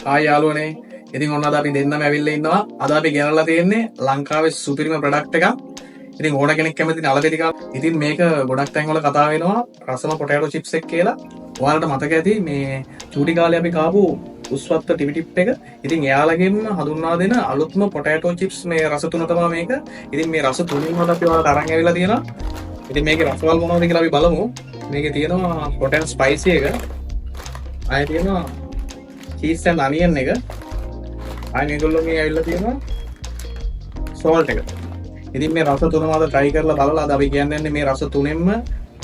ආය යාළුවනේ ඉතින් ඔන්න අද අපි දෙන්නම ඇවිල්ලා ඉන්නවා. අද අපි ගෙනල්ලා තියෙන්නේ ලංකාවේ සුපිරිම ප්‍රොඩක්ට් එකක්. ඉතින් ඕන කෙනෙක් කැමති නලපෙති කාල. ඉතින් මේක ගොඩක් තැන් වල කතා වෙනවා රසම පොටෑටෝ චිප්ස් එක කියලා. ඔයාලට මතක ඇති මේ චූටි කාලේ අපි කාපු උස්වත්ත ටිවි ටිප් එක. ඉතින් එයාලගෙන් හඳුන්වා දෙන අලුත්ම පොටෑටෝ චිප්ස් මේ රස තුන තමයි මේක. ඉතින් මේ රස තුනින්ම අපි ඔයාලට අරන් ඇවිල්ලා තියෙනවා. ඉතින් මේකේ රසවල් මොනවද කියලා අපි බලමු. මේකේ තියෙනවා පොටෑටෝ ස්පයිසි එක. ආයෙ තියෙනවා චීස් ඇන්ඩ් අනියන් එක. ආයෙ මේගොල්ලෝ මේ ඇවිල්ලා තියෙනවා සෝල්ට් එක. ඉතින් මේ රස තුනම අද try කරලා බලලා අද අපි කියන්නේ මේ රස තුනෙන්ම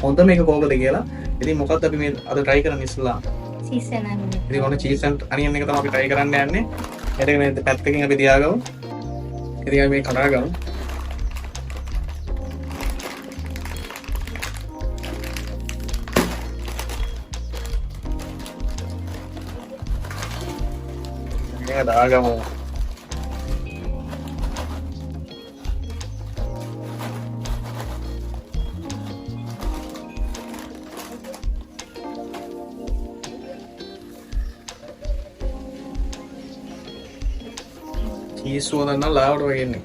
හොඳ මේක කොහොමද කියලා. ඉතින් මොකක්ද අපි මේ අද try කරන්නේ ඉස්සලා? Cheese and onion. ඉතින් ඔන්න චීස් ඇන්ඩ් අනියන් එක තමයි අපි try කරන්න යන්නේ. ඒක මේ පැත්තකින් අපි තියාගමු. ඉතින් අපි මේ කඩා ගමු. මේක දාගමු. චීස් වලන්න ලාවට වගේ ඉන්නේ.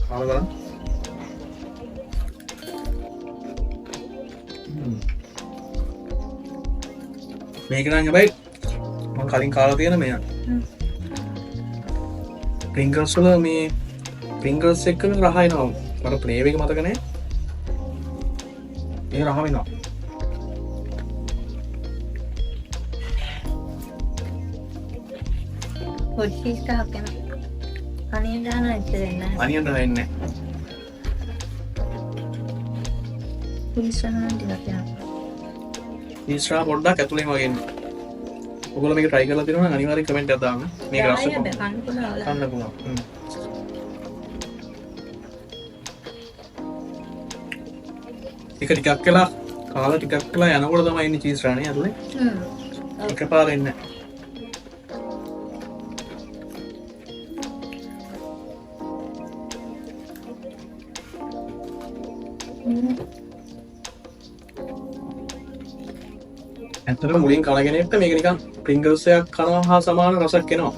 කාලා බලන්න. මේක නම් හැබැයි මම කලින් කාලා තියෙන මෙයා. ප්‍රින්ගල්ස් වල මේ ප්‍රින්ගල්ස් එක්ක රහ එනවා. මට ෆ්ලේවර් එක මතක නැහැ. ඒ රහ වෙනවා. හොට් චීස් එකක් එන. අනියන් දාන්න ඇත්තද නැහැ. අනියන් දාන්නේ නැහැ. චීස් සහන් ටිකක් යනවා. චීස් රහ පොඩ්ඩක් ඇතුලේම වගේ ඉන්නේ. ඔයගොල්ලෝ මේක try කරලා තියෙනවා නම් අනිවාර්යෙන් කමෙන්ට් එකක් දාන්න. මේක රස කොහොමද? කන්න පුළුවන්. ඒක ටිකක් කළා කාලා ටිකක් කළා යනකොට තමයි ඉන්නේ චීස් රහනේ ඇතුලේ. එකපාර එන්නේ. ඇත්තටම මුලින් කලගෙනෙට මේක නිකන් ප්‍රින්ගල්ස් එකක් කනවා හා සමාන රසක් එනවා.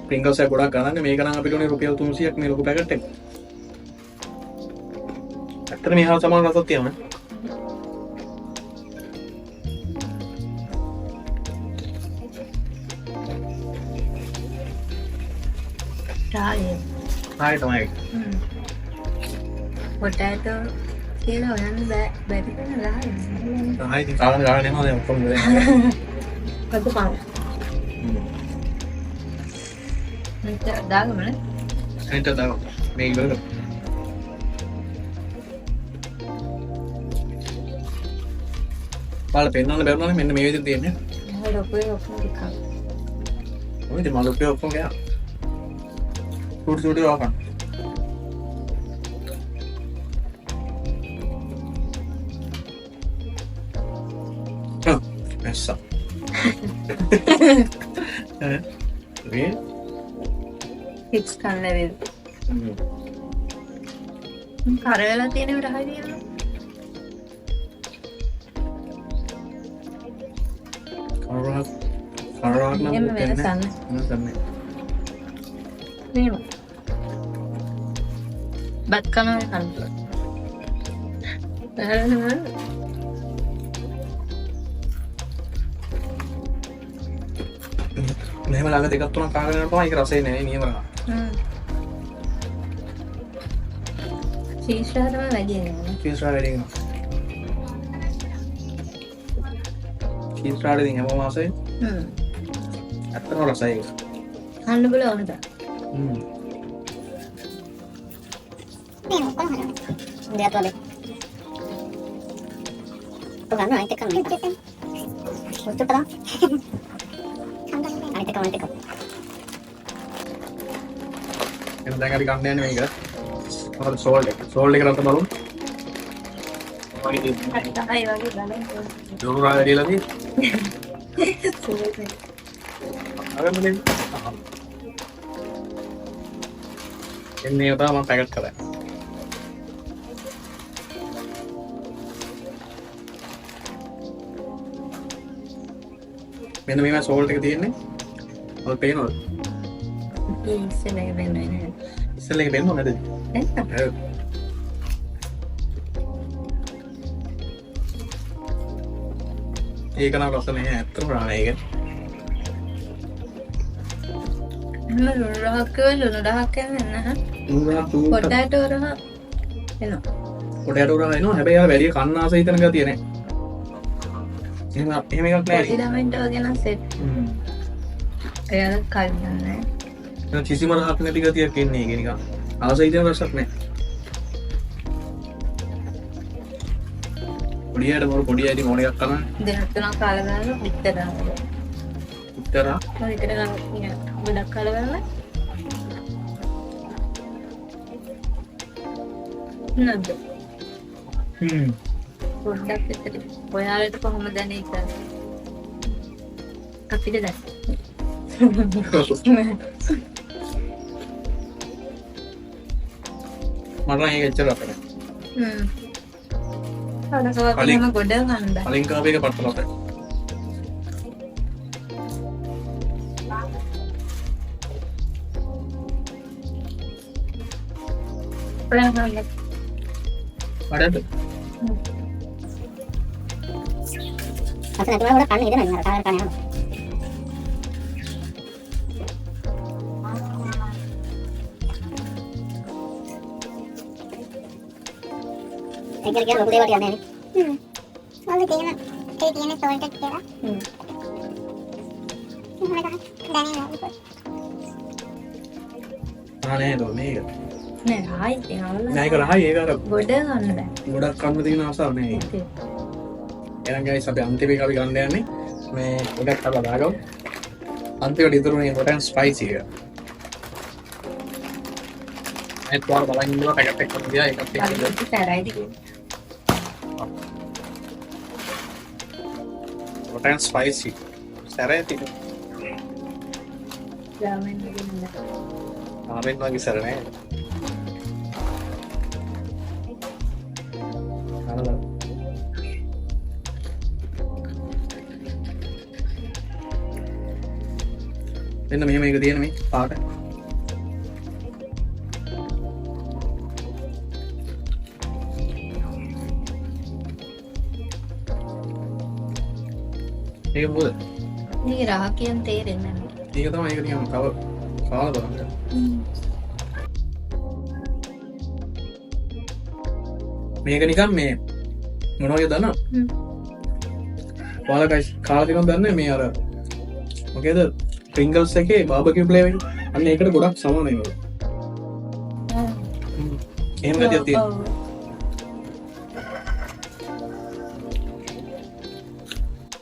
ප්‍රින්ගල්ස් එක ගොඩක් ගන්නන්නේ මේක නම් අපිට උනේ රුපියල් 300ක් මේ ලොකු පැකට් එක. ඇත්තට මේ හා සමාන රසක් තියෙනවා. රායි තමයි. පොටෑටෝ කියලා හොයන්න බැරි වෙන රායි. ආයි ඉතින් කාලේ ගාන යනවා දැන් ඔක්කොම දැන්. කතු පාන. මෙතන දාගමනේ. එන්ට දාව. මේ ඉවර කර. පාල පෙන්නන්න බැරුණානේ මෙන්න මේ විදිහට තියෙන්නේ. ලොකුයි ඔක්කොම ටිකක්. ඔය ඉතින් මලුපේ ඔක්කොම ගියා. සුඩු සුඩු රවකන්. Essa. Bien. හිට්ස් කන්න වෙද. කරවෙලා තියෙන රහයි තියෙනවා. කරවක් නම් එහෙම වෙනසක් නැහැ. නේම. බත් කනවා කන්න. මෙහෙම ළඟ දෙකක් තුනක් කාගෙන යනකොට ඒක රසෙ නෑ නියම රහ. චීස් රහ තමයි වැඩි වෙන්නේ. චීස් රහ වැඩි වෙනවා. චීස් රහ දෙකින් හැම මාසෙයි. ඇත්තම රසයි ඒක. කන්න බල ඕනද? නේ මොකක්ද හරි. දෙයක් වල. ඔගන්න අයිත් එක නෑ. ඔච්චර තරම්. අනිත් එක. එහෙනම් දැන් අපි ගන්න යන්නේ මේක. මොකද සෝල්ට් එක. සෝල්ට් එක රත් බලමු. ඔය ඉතින් අය වගේ බලන්න. ජෝරු රා වැඩිලා තියෙන්නේ. අරමුණෙන්. එන්නේ උදා මම පැකට් කරා. මෙන්න මේවා සෝල්ට් එක තියෙන්නේ. ඔය පේනවද? ඉස්සෙල්ලා වෙන්නේ නෑ. ඉස්සෙල්ලා එක පේනවද නැද්ද? නැත්නම් ඒක නම් ලස්සන නෑ ඇත්තම රාණේ ඒක. ලුණු රහක් යන්නේ නැහැ. පොටැටෝ රහ එනවා. පොටැටෝ රා එනවා. හැබැයි යාර වැඩි කන්න ආස හිතන ගතිය නෑ. එහෙම එකක් නෑ. ඊළඟට වගේ නම් සෙට්. එයාලා කල්යන්නේ. දැන් කිසිම රහක් නැති ගතියක් එන්නේ ඒක නිකන්. ආස හිතන රසක් නෑ. පොඩියට මොර පොඩියට මොන එකක් කරන්නේ? දෙයක් තුනක් කාලා ගන්න උත්තරා. උත්තරා ඔය එකට ගන්න ගොඩක් කාලා ගන්න. නේද? පොඩ්ඩක් විතර. ඔයාලට කොහොමද දැනේ කියලා? අපිට දැන්. මට නම් ඒක එච්චර අපේ. කලින් ගොඩ ගන්න. කලින් කාප එක පටලවා ගන්න. ප්‍රාණයක්. වඩාද? අතන තුන වල කන්න ඉදෙනවා නේද? කාලේ කන්න යනවා. ඒකල කියන ලොකු දේවල් කියන්නේ නේ. ඔන්න තියෙන ඒ තියෙන සෝල්ට් එක කියලා. ආනේ දෝ මේක. නෑ හායි තියනවා. නෑ ඒක රහයි ඒක අර ගොඩ ගන්න බෑ. ගොඩක් කන්න තියෙන ආසාවක් නෑ ඒක. එහෙනම් guys අපි අන්තිම එක අපි ගන්න යන්නේ මේ ගොඩක් කරලා දාගමු. අන්තිමට ඉතුරුනේ hot and spicy එක. ඒත් වල බලන් ඉන්නවා පැකට් එකක් කරලා දියා ඒකත් එක්ක. ඒක සැරයිද කියන්නේ. hot and spicy. සැරේ තිබු. රාමෙන් දෙන්න. ආවෙන් වගේ සැර නෑ. අනලා එන්න මෙහෙම එක තියෙන මේ පාට. ඒක මොකද? මේ රහ කියන තේරෙන්නේ නැහැ. ඒක තමයි ඒක නිකන් කව කාලා බලන්න. මේක නිකන් මේ මොනවද දන්නවද? ඔයාලා guys කාලා තියෙනවද දන්නේ මේ අර මොකේද Pringles එකේ barbecue flavour එක. අන්න ඒකට ගොඩක් සමානයි වගේ. එහෙම ගතියක් තියෙනවා.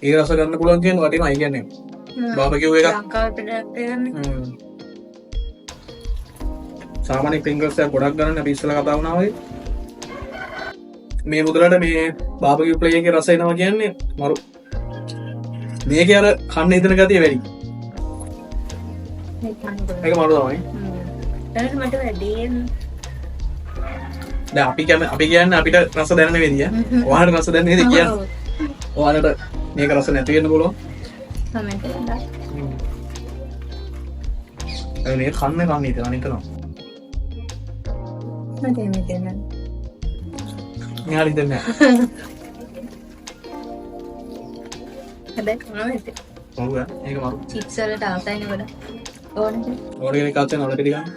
ඒ රස ගන්න පුළුවන් කියන වටිනවා. ඒ කියන්නේ barbecue එකක්. ලංකාවට දැක්කේ සාමාන්‍ය Pringles එක ගොඩක් ගන්න අපි ඉස්සෙල්ලා කතා වුණා වගේ. මේ මුදලට මේ barbecue flavour එකේ රස එනවා කියන්නේ මරු. මේකේ අර කන්න හිතන ගතිය වැඩි. ඒක මරු තමයි. දැන් මට වැඩි දැන් අපි කියන්නේ අපිට රස දැනෙන විදිය. ඔයාලට රස දැනෙන විදිය කියන්නේ. ඔයාලට මේක රස නැති වෙන්න පුළුවන්. තමයි කියලා. මේ කන්නේ හිතන නිකනවා. මට මේක නෑ. මෙයාට හිතන්නේ නැහැ. හැබැයි කොහොමද? ඔව් ඒක මරු. චිප්ස් වලට ආසයිනේ වල. ඕනද? ඕනේ කෙනෙක් ආතේ නලට ටික ගන්න.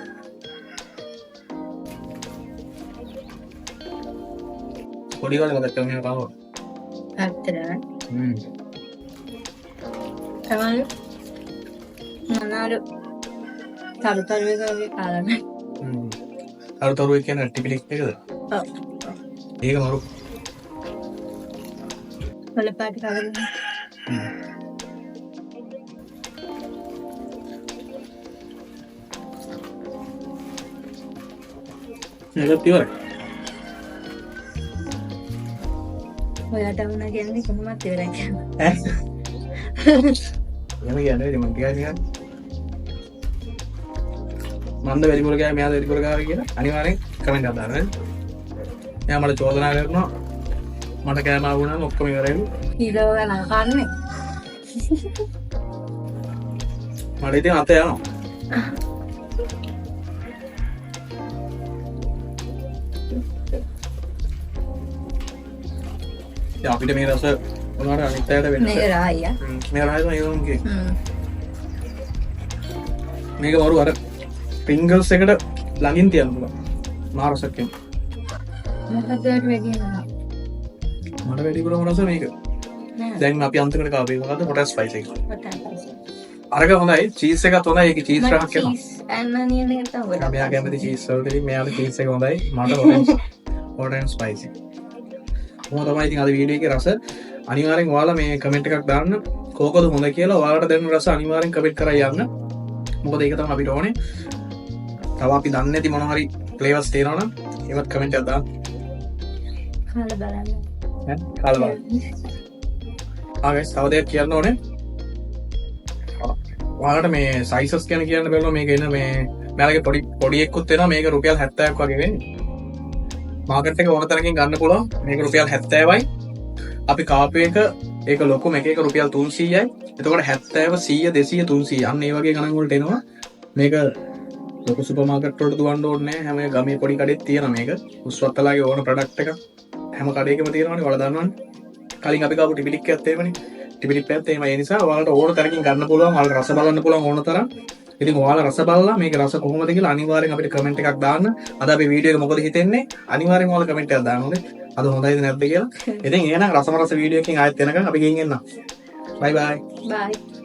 පොඩි කාලේ මතක කරගෙන කාව. ඇත්තටම. තමයි. මනාරු තරුතරු වගේ කාලා නැහැ. අර තරුවේ කියන ටිපිලික් එකද? ඔව්. ඒක මරු. වල පාට කාගෙන. ඒක තියවර. ඔයාට වුණා කියන්නේ කොහොමද ඉවරයි කියන්නේ. ඈ? එහෙම කියන්නේ මම කියන්නේ මන්ද වැඩිපුර ගෑ මෙයාද වැඩිපුර ගාව කියලා අනිවාර්යෙන් කමෙන්ට් එකක් දාන්න. එයා මට චෝදනා කරනවා මට කෑම ආවුණාම ඔක්කොම ඉවරයිලු. කිලෝ ගණන් කන්නේ. මට ඉතින් අත යනවා. දැන් අපිට මේ රස මොනවාට අනිත් අයට වෙන්න මේක රායියා. මේ රායම ඒවන්ගේ මේක වරු අර පිංගල්ස් එකට ළඟින් තියන්න පුළුවන්. මහා රසක් එන. මොකද වැඩි නෑ. මට වැඩිපුරම රස මේක. දැන් අපි අන්තිමට කාපේ මොකද්ද පොටැටෝ ස්පයිස් එක. අරක හොඳයි චීස් එකත් හොඳයි ඒක චීස් රහක් එනවා. ඇන්නනියන එක තමයි. මෙයා කැමති චීස් වලට මෙයාගේ චීස් එක හොඳයි මට හොට් ස්පයිසි. මොකද තමයි ඉතින් අද වීඩියෝ එකේ රස අනිවාර්යෙන් ඔයාලා මේ කමෙන්ට් එකක් දාන්න කෝකද හොඳ කියලා ඔයාලට දැනෙන රස අනිවාර්යෙන් කමෙන්ට් කරලා යන්න. මොකද ඒක තමයි අපිට ඕනේ. තව අපි දන්නේ නැති මොන හරි ෆ්ලේවර්ස් තියෙනවනම් ඒවත් කමෙන්ට් එකක් දාන්න. කාලා බලන්න. කාලා බලන්න. ආගස් තව දෙයක් කියන්න ඕනේ. ඔයාලට මේ සයිසස් ගැන කියන්න බැලුවා මේක එන මේ මෙයාලගේ පොඩි එක්කුත් වෙනවා මේක රුපියල් 70ක් වගේ වෙන්නේ. මාකට් එක ඕන තරකින් ගන්න පුළුවන්. මේක රුපියල් 70යි. අපි කාපු එක ඒක ලොකුම එක රුපියල් 300යි. එතකොට 70 100 200 300 අන්න ඒ වගේ ගණන් වලට එනවා. මේක ලොකු සුපර් මාකට් වලට දුවන්න ඕනේ නැහැ. හැම ගමේ පොඩි කඩේත් තියෙනවා මේක. උස්වත්තලාගේ ඕන ප්‍රොඩක්ට් එක හැම කඩේකම තියෙනවනේ. ඔයාලා දන්නවනේ. කලින් අපි කාපු ටිපිලික් එකත් එහෙමනේ. ටිපිලික් එකත් එහෙම ඒ නිසා ඔයාලට ඕන තරකින් ගන්න පුළුවන්. ඔයාලට රස බලන්න පුළුවන් ඕන තරම්. ඉතින් ඔයාලා රස බලලා මේක රස කොහොමද කියලා අනිවාර්යෙන් අපිට කමෙන්ට් එකක් දාන්න. අද අපි වීඩියෝ එක මොකද හිතෙන්නේ? අනිවාර්යෙන් ඔයාලා කමෙන්ට් එකක් දාන්න ඕනේ. අද හොඳයිද නැද්ද කියලා. ඉතින් එහෙනම් රසම රස වීඩියෝ එකකින් ආයෙත් එනකන් අපි ගෙන් එන්නම්. බයි බයි. බයි.